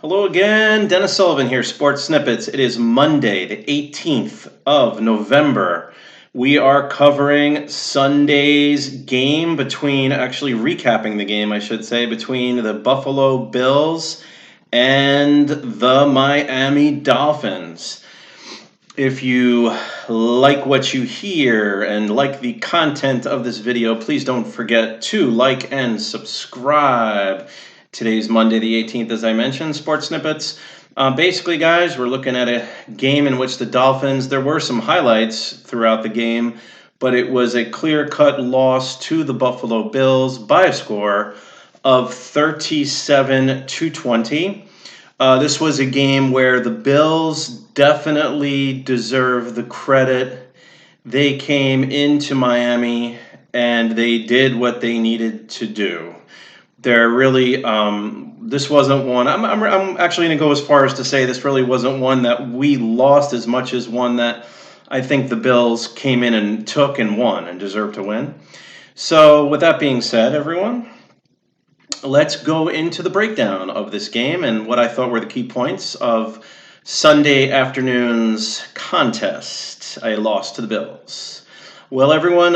Hello again, Dennis Sullivan here, Sports Snippets. It is Monday, the 18th of November. We are covering Sunday's game actually recapping the game, I should say, between the Buffalo Bills and the Miami Dolphins. If you like what you hear and like the content of this video, please don't forget to like and subscribe. Today's Monday the 18th, as I mentioned, Sports Snippets. Basically, guys, we're looking at a game in which the Dolphins, there were some highlights throughout the game, but it was a clear-cut loss to the Buffalo Bills by a score of 37-20. This was a game where the Bills definitely deserve the credit. They came into Miami and they did what they needed to do. They're really, this wasn't one, I'm actually going to go as far as to say this really wasn't one that we lost as much as one that I think the Bills came in and took and won and deserved to win. So with that being said, everyone, let's go into the breakdown of this game and what I thought were the key points of Sunday afternoon's contest. I lost to the Bills. Well, everyone,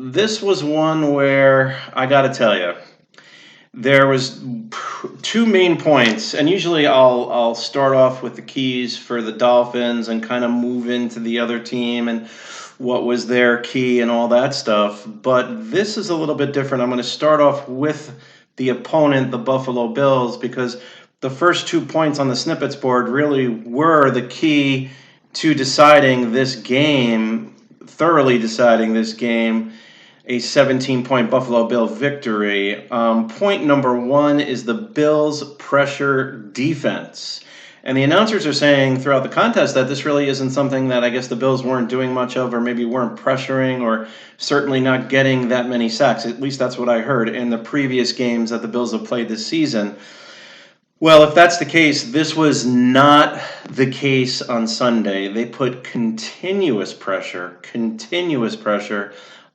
this was one where I got to tell you, there was two main points, and usually I'll start off with the keys for the Dolphins and kind of move into the other team and what was their key and all that stuff. But this is a little bit different. I'm going to start off with the opponent, the Buffalo Bills, because the first 2 points on the snippets board really were the key to deciding this game, thoroughly deciding this game, a 17-point Buffalo Bill victory. Point number one is the Bills' pressure defense. And the announcers are saying throughout the contest that this really isn't something that I guess the Bills weren't doing much of, or maybe weren't pressuring, or certainly not getting that many sacks. At least that's what I heard in the previous games that the Bills have played this season. Well, if that's the case, this was not the case on Sunday. They put continuous pressure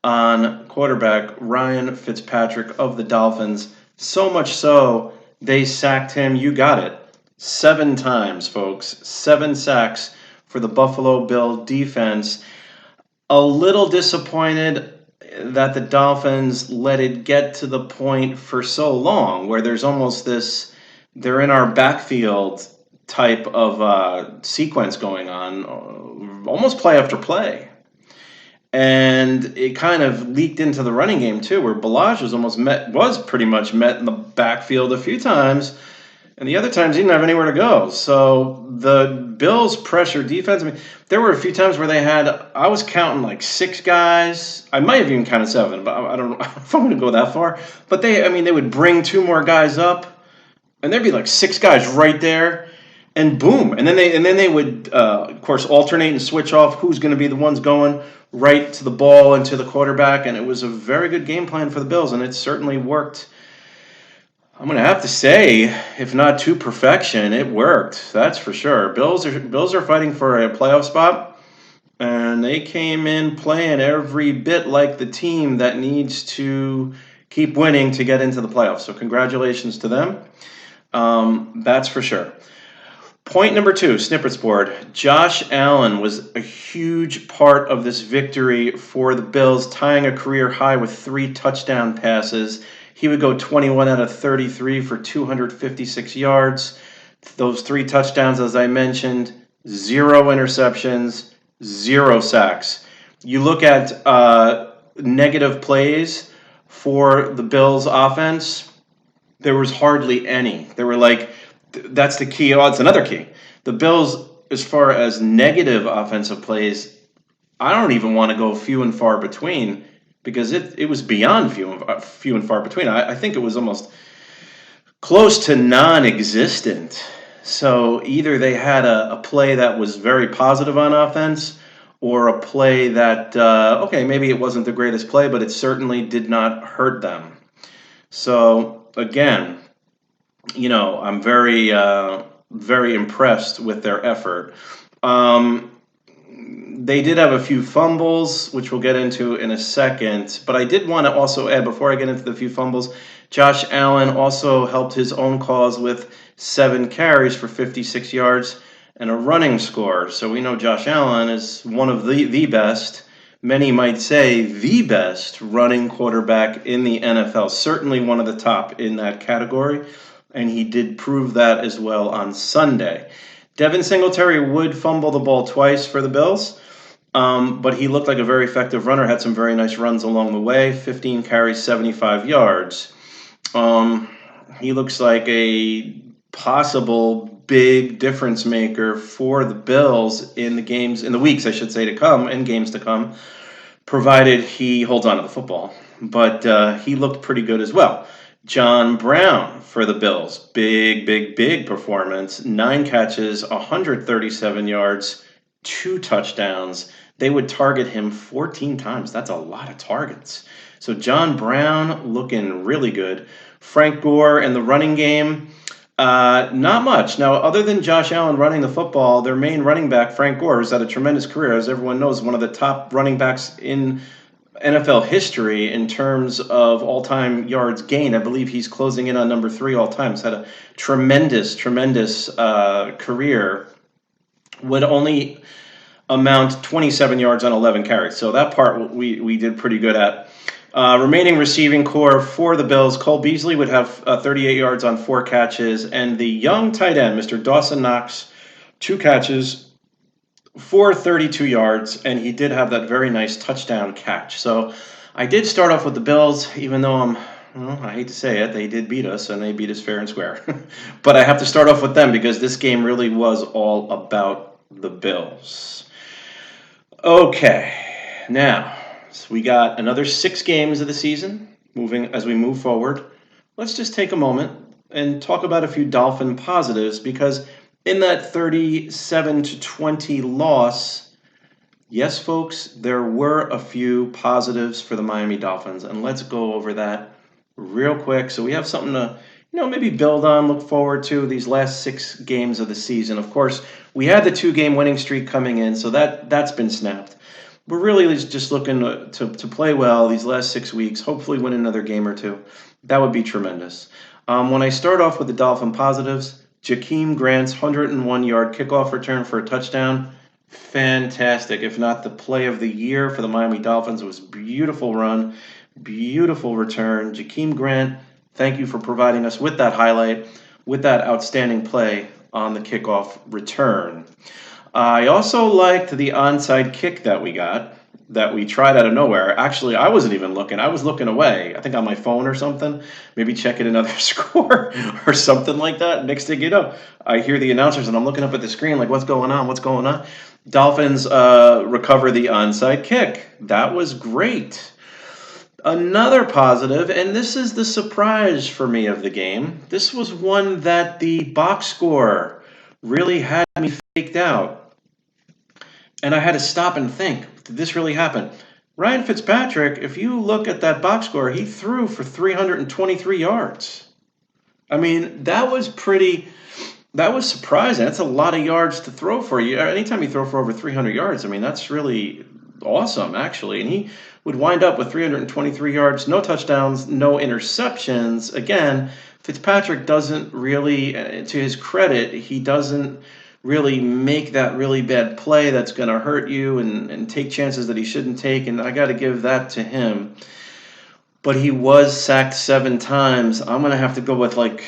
on quarterback Ryan Fitzpatrick of the Dolphins. So much so, they sacked him, you got it, 7 times, folks. 7 sacks for the Buffalo Bill defense. A little disappointed that the Dolphins let it get to the point for so long where there's almost this, they're in our backfield type of sequence going on, almost play after play. And it kind of leaked into the running game too, where Ballage was pretty much met in the backfield a few times, and the other times he didn't have anywhere to go. So the Bills' pressure defense, there were a few times where they had, I was counting like 6 guys. I might have even counted 7, but I don't know if I'm going to go that far. But they would bring 2 more guys up, and there'd be like 6 guys right there. And boom, and then they would, of course, alternate and switch off who's going to be the ones going right to the ball and to the quarterback, and it was a very good game plan for the Bills, and it certainly worked. I'm going to have to say, if not to perfection, it worked. That's for sure. Bills are fighting for a playoff spot, and they came in playing every bit like the team that needs to keep winning to get into the playoffs. So congratulations to them. That's for sure. Point number 2, Snippets board. Josh Allen was a huge part of this victory for the Bills, tying a career high with 3 touchdown passes. He would go 21 out of 33 for 256 yards. Those 3 touchdowns, as I mentioned, 0 interceptions, 0 sacks. You look at negative plays for the Bills offense, there was hardly any. There were that's the key. Oh, it's another key. The Bills, as far as negative offensive plays, I don't even want to go few and far between, because it was beyond few and far between. I think it was almost close to non-existent. So either they had a play that was very positive on offense, or a play that, okay, maybe it wasn't the greatest play, but it certainly did not hurt them. So again, I'm very, very impressed with their effort. They did have a few fumbles, which we'll get into in a second. But I did want to also add, before I get into the few fumbles, Josh Allen also helped his own cause with 7 carries for 56 yards and a running score. So we know Josh Allen is one of the best, many might say the best running quarterback in the NFL. Certainly one of the top in that category. And he did prove that as well on Sunday. Devin Singletary would fumble the ball twice for the Bills, but he looked like a very effective runner, had some very nice runs along the way, 15 carries, 75 yards. He looks like a possible big difference maker for the Bills in the weeks, I should say, to come, and games to come, provided he holds on to the football. But he looked pretty good as well. John Brown for the Bills. Big performance. 9 catches, 137 yards, 2 touchdowns. They would target him 14 times. That's a lot of targets. So John Brown looking really good. Frank Gore in the running game, not much. Now, other than Josh Allen running the football, their main running back, Frank Gore, has had a tremendous career. As everyone knows, one of the top running backs in NFL history in terms of all-time yards gained. I believe he's closing in on number 3 all-time. He's had a tremendous career. Would only amount 27 yards on 11 carries. So that part we did pretty good at. Remaining receiving core for the Bills, Cole Beasley would have 38 yards on 4 catches. And the young tight end, Mr. Dawson Knox, 2 catches, for 32 yards, and he did have that very nice touchdown catch. So I did start off with the Bills, even though I hate to say it, they did beat us, and they beat us fair and square. But I have to start off with them because this game really was all about the Bills. Okay, now, so we got another 6 games of the season as we move forward. Let's just take a moment and talk about a few Dolphin positives, because in that 37-20 loss, yes, folks, there were a few positives for the Miami Dolphins, and let's go over that real quick so we have something to, maybe build on, look forward to these last 6 games of the season. Of course, we had the 2-game winning streak coming in, so that's been snapped. We're really just looking to play well these last 6 weeks, hopefully win another game or 2. That would be tremendous. When I start off with the Dolphin positives, Jakeem Grant's 101-yard kickoff return for a touchdown, fantastic. If not the play of the year for the Miami Dolphins, it was a beautiful run, beautiful return. Jakeem Grant, thank you for providing us with that highlight, with that outstanding play on the kickoff return. I also liked the onside kick that we got, that we tried out of nowhere. Actually, I wasn't even looking. I was looking away, I think on my phone or something, maybe checking another score or something like that. Next thing you know, I hear the announcers and I'm looking up at the screen like, what's going on? Dolphins recover the onside kick. That was great. Another positive, and this is the surprise for me of the game, this was one that the box score really had me faked out. And I had to stop and think, did this really happen? Ryan Fitzpatrick, if you look at that box score, he threw for 323 yards. I mean, that was surprising. That's a lot of yards to throw for you. Anytime you throw for over 300 yards, I mean, that's really awesome, actually. And he would wind up with 323 yards, no touchdowns, no interceptions. Again, Fitzpatrick doesn't really, to his credit, he doesn't really make that really bad play that's going to hurt you and take chances that he shouldn't take, and I got to give that to him. But he was sacked 7 times. I'm going to have to go with 0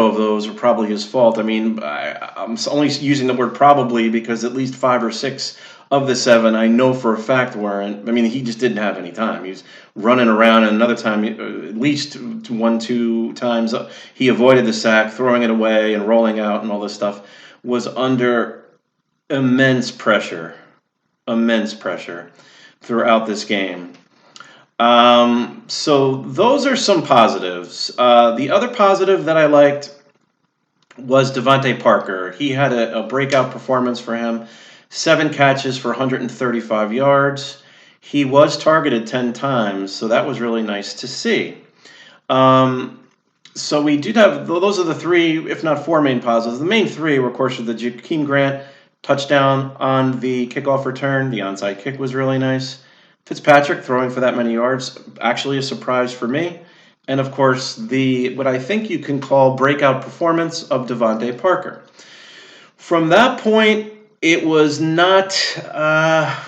of those are probably his fault. I mean, I'm only using the word probably because at least 5 or 6 of the 7 I know for a fact weren't. I mean, he just didn't have any time. He was running around, and another time, at least 1-2 times, he avoided the sack, throwing it away and rolling out and all this stuff, was under immense pressure throughout this game. So those are some positives. The other positive that I liked was Devante Parker. He had a breakout performance for him. 7 catches for 135 yards. He was targeted 10 times, so that was really nice to see. So we did have, those are the 3, if not 4 main positives. The main 3 were, of course, the Jakeem Grant touchdown on the kickoff return. The onside kick was really nice. Fitzpatrick throwing for that many yards, actually a surprise for me. And of course, the what I think you can call breakout performance of Devante Parker. From that point, it was not,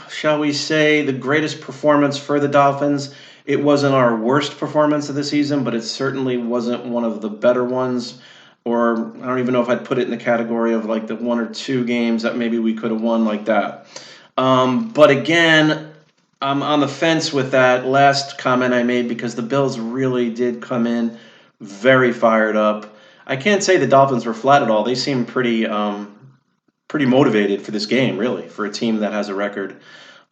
shall we say, the greatest performance for the Dolphins. It wasn't our worst performance of the season, but it certainly wasn't one of the better ones. Or I don't even know if I'd put it in the category of like the 1 or 2 games that maybe we could have won like that. But again, I'm on the fence with that last comment I made because the Bills really did come in very fired up. I can't say the Dolphins were flat at all. They seemed pretty motivated for this game, really, for a team that has a record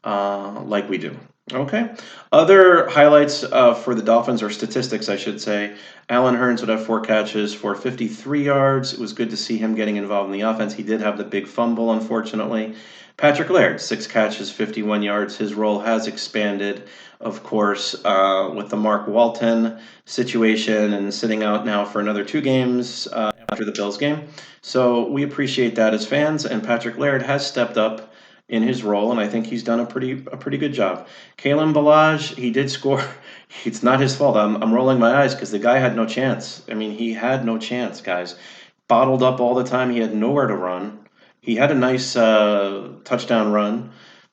like we do. Okay. Other highlights for the Dolphins, or statistics, I should say. Allen Hurns would have 4 catches for 53 yards. It was good to see him getting involved in the offense. He did have the big fumble, unfortunately. Patrick Laird, 6 catches, 51 yards. His role has expanded, of course, with the Mark Walton situation and sitting out now for another 2 games after the Bills game. So we appreciate that as fans, and Patrick Laird has stepped up in his role, and I think he's done a pretty good job. Kalen Ballage, he did score. It's not his fault. I'm rolling my eyes because the guy had no chance. I mean, he had no chance, guys. Bottled up all the time. He had nowhere to run. He had a nice touchdown run,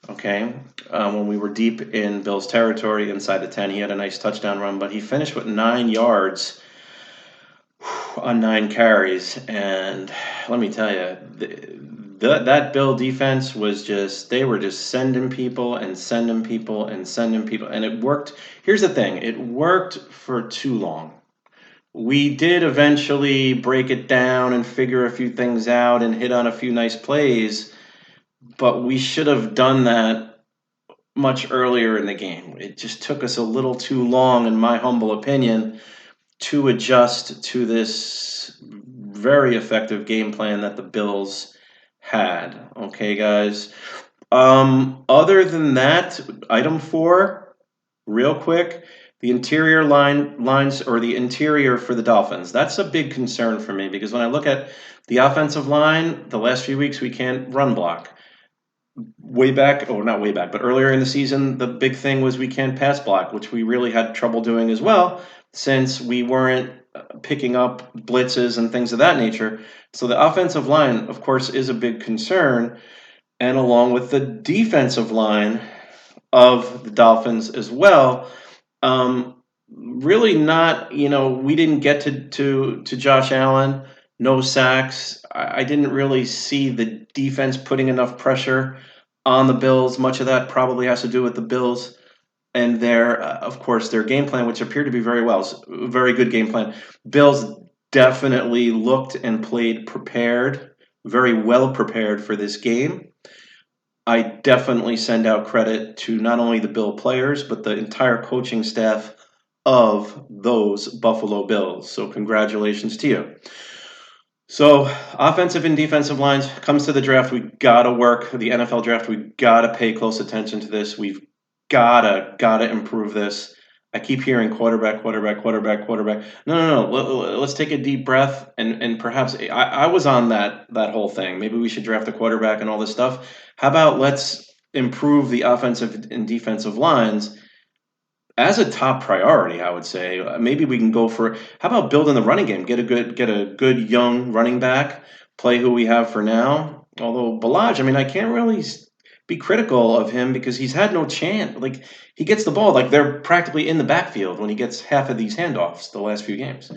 okay, when we were deep in Bills territory inside the 10. He had a nice touchdown run, but he finished with 9 yards on 9 carries. And let me tell you, that Bill defense was they were just sending people and sending people and sending people. And it worked. Here's the thing. It worked for too long. We did eventually break it down and figure a few things out and hit on a few nice plays, but we should have done that much earlier in the game. It just took us a little too long, in my humble opinion, to adjust to this very effective game plan that the Bills had. Okay, guys. Other than that, item 4, real quick. The interior lines, or the interior for the Dolphins, that's a big concern for me because when I look at the offensive line, the last few weeks we can't run block. Way back, or not way back, but earlier in the season, the big thing was we can't pass block, which we really had trouble doing as well since we weren't picking up blitzes and things of that nature. So the offensive line, of course, is a big concern, and along with the defensive line of the Dolphins as well. Really not, we didn't get to Josh Allen, no sacks. I didn't really see the defense putting enough pressure on the Bills. Much of that probably has to do with the Bills and of course, their game plan, which appeared to be very good game plan. Bills definitely looked and played prepared, very well prepared for this game. I definitely send out credit to not only the Bill players, but the entire coaching staff of those Buffalo Bills. So congratulations to you. So offensive and defensive lines, comes to the draft, we got to work. The NFL draft, we got to pay close attention to this. We've got to improve this. I keep hearing quarterback. No. Let's take a deep breath and perhaps I was on that whole thing. Maybe we should draft a quarterback and all this stuff. How about let's improve the offensive and defensive lines as a top priority? I would say maybe we can go for. How about building the running game? Get a good young running back. Play who we have for now. Although Ballage, I mean, I can't really be critical of him because he's had no chance. Like, he gets the ball, like they're practically in the backfield when he gets half of these handoffs the last few games.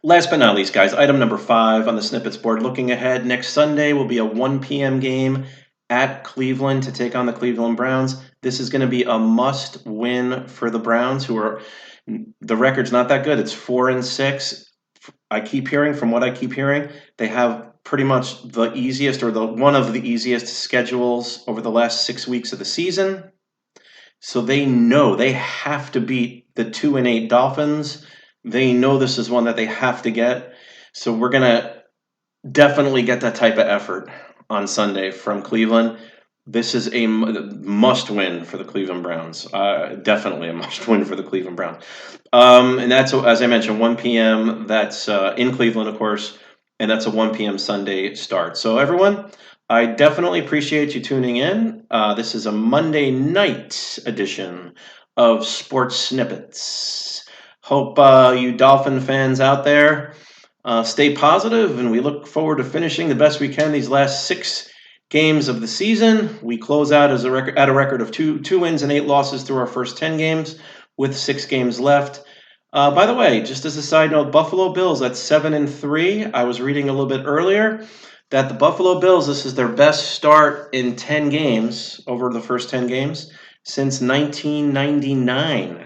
Last but not least, guys, item number 5 on the snippets board. Looking ahead, next Sunday will be a 1 p.m. game at Cleveland to take on the Cleveland Browns. This is going to be a must-win for the Browns, the record's not that good. It's 4-6. From what I keep hearing, they have pretty much the easiest, or one of the easiest schedules over the last 6 weeks of the season. So they know they have to beat the 2-8 Dolphins. They know this is one that they have to get. So we're going to definitely get that type of effort on Sunday from Cleveland. This is a must-win for the Cleveland Browns. Definitely a must-win for the Cleveland Browns. And that's, as I mentioned, 1 p.m. That's in Cleveland, of course. and that's a 1 p.m. Sunday start. So everyone, I definitely appreciate you tuning in. This is a Monday night edition of Sports Snippets. Hope you Dolphin fans out there stay positive, and we look forward to finishing the best we can these last 6 games of the season. We close out at a record of 2 wins and 8 losses through our first 10 games, with 6 games left. By the way, just as a side note, Buffalo Bills at 7-3. I was reading a little bit earlier that the Buffalo Bills, this is their best start in 10 games, over the first 10 games, since 1999.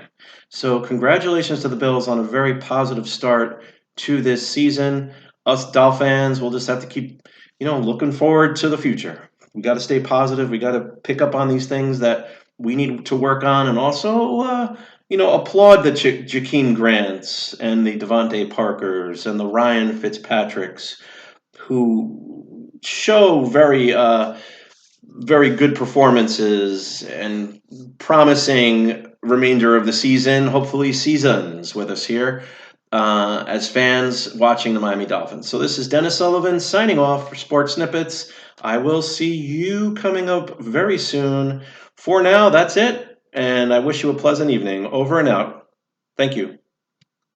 So congratulations to the Bills on a very positive start to this season. Us Dolphins, we'll just have to keep, looking forward to the future. We got to stay positive. We got to pick up on these things that we need to work on, and also, applaud the Jakeem Grants and the Devante Parkers and the Ryan Fitzpatricks, who show very good performances and promising remainder of the season, hopefully seasons, with us here as fans watching the Miami Dolphins. So this is Dennis Sullivan signing off for Sports Snippets. I will see you coming up very soon. For now, that's it, and I wish you a pleasant evening. Over and out. Thank you.